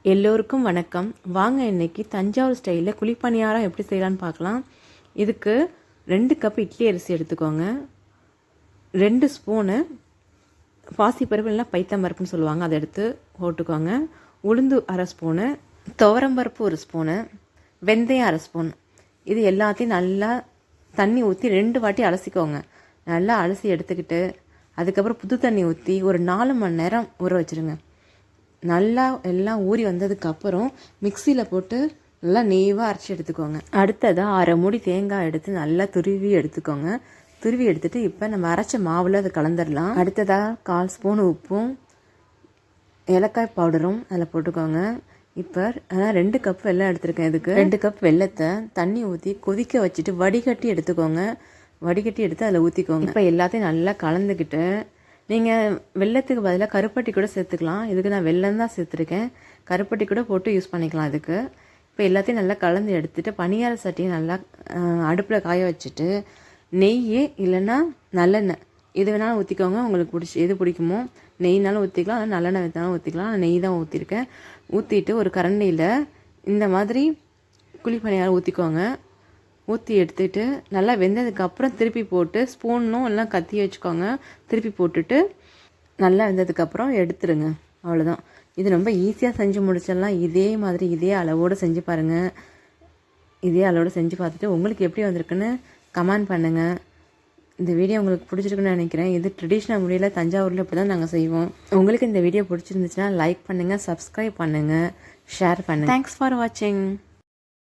எல்லோருக்கும் வணக்கம். வாங்க இன்னைக்கு தஞ்சாவூர் ஸ்டைலில் குழிப்பணியாரம் எப்படி செய்யலான்னு பார்க்கலாம். இதுக்கு 2 கப் இட்லி அரிசி எடுத்துக்கோங்க. 2 ஸ்பூனு பாசிப்பருப்பு இல்லைனா பைத்தம்பருப்புன்னு சொல்லுவாங்க, அதை எடுத்து போட்டுக்கோங்க. உளுந்து 1/2 ஸ்பூனு, துவரம்பருப்பு 1 ஸ்பூனு, வெந்தயம் 1/2 ஸ்பூன். இது எல்லாத்தையும் நல்லா தண்ணி ஊற்றி 2 வாட்டி அலசிக்கோங்க. நல்லா அலசி எடுத்துக்கிட்டு அதுக்கப்புறம் புது தண்ணி ஊற்றி ஒரு 4 மணி நேரம் ஊற வச்சுருங்க. நல்லா எல்லாம் ஊறி வந்ததுக்கப்புறம் மிக்சியில் போட்டு நல்லா நெய்வாக அரைச்சி எடுத்துக்கோங்க. அடுத்ததாக 1/2 மூடி தேங்காய் எடுத்து நல்லா துருவி எடுத்துக்கோங்க. துருவி எடுத்துகிட்டு இப்போ நம்ம அரைச்ச மாவில் அதை கலந்துடலாம். அடுத்ததாக 1/4 ஸ்பூன் உப்பும் ஏலக்காய் பவுடரும் அதில் போட்டுக்கோங்க. இப்போ 2 கப் வெல்லம் எடுத்துருக்கேன். இதுக்கு 2 கப் வெல்லத்தை தண்ணி ஊற்றி கொதிக்க வச்சுட்டு வடிகட்டி எடுத்துக்கோங்க. வடிகட்டி எடுத்து அதில் ஊற்றிக்கோங்க. இப்போ எல்லாத்தையும் நல்லா கலந்துக்கிட்டு நீங்கள் வெல்லத்துக்கு பதிலாக கருப்பட்டி கூட சேர்த்துக்கலாம். இதுக்கு நான் வெல்லம் தான் சேர்த்துருக்கேன். கருப்பட்டி கூட போட்டு யூஸ் பண்ணிக்கலாம் இதுக்கு. இப்போ எல்லாத்தையும் நல்லா கலந்து எடுத்துகிட்டு பனியார சட்டியை நல்லா அடுப்பில் காய வச்சுட்டு நெய் இல்லைன்னா நல்லெண்ணெய் இது வேணாலும் ஊற்றிக்கோங்க. உங்களுக்கு எது பிடிக்குமோ நெய்னாலும் ஊற்றிக்கலாம், ஆனால் நல்லெண்ணெய் வைத்தாலும் ஊற்றிக்கலாம். நான் நெய் தான் ஊற்றிருக்கேன். ஊற்றிட்டு ஒரு கரண்டியில் இந்த மாதிரி குழிப்பணியாரம் ஊற்றிக்கோங்க. ஊற்றி எடுத்துகிட்டு நல்லா வெந்ததுக்கப்புறம் திருப்பி போட்டு ஸ்பூனும் எல்லாம் கத்தி வச்சுக்கோங்க. திருப்பி போட்டுட்டு நல்லா வெந்ததுக்கப்புறம் எடுத்துருங்க. அவ்வளோதான். இது ரொம்ப ஈஸியாக செஞ்சு முடிச்சிடலாம். இதே மாதிரி இதே அளவோடு செஞ்சு பாருங்கள். இதே அளவோடு செஞ்சு பார்த்துட்டு உங்களுக்கு எப்படி வந்திருக்குன்னு கமெண்ட் பண்ணுங்கள். இந்த வீடியோ உங்களுக்கு பிடிச்சிருக்குன்னு நினைக்கிறேன். இது ட்ரெடிஷ்னல் முறையில் தஞ்சாவூரில் இப்படி தான் நாங்கள் செய்வோம். உங்களுக்கு இந்த வீடியோ பிடிச்சிருந்துச்சுன்னா லைக் பண்ணுங்கள், சப்ஸ்கிரைப் பண்ணுங்கள், ஷேர் பண்ணுங்கள். தேங்க்ஸ் ஃபார் வாட்சிங்.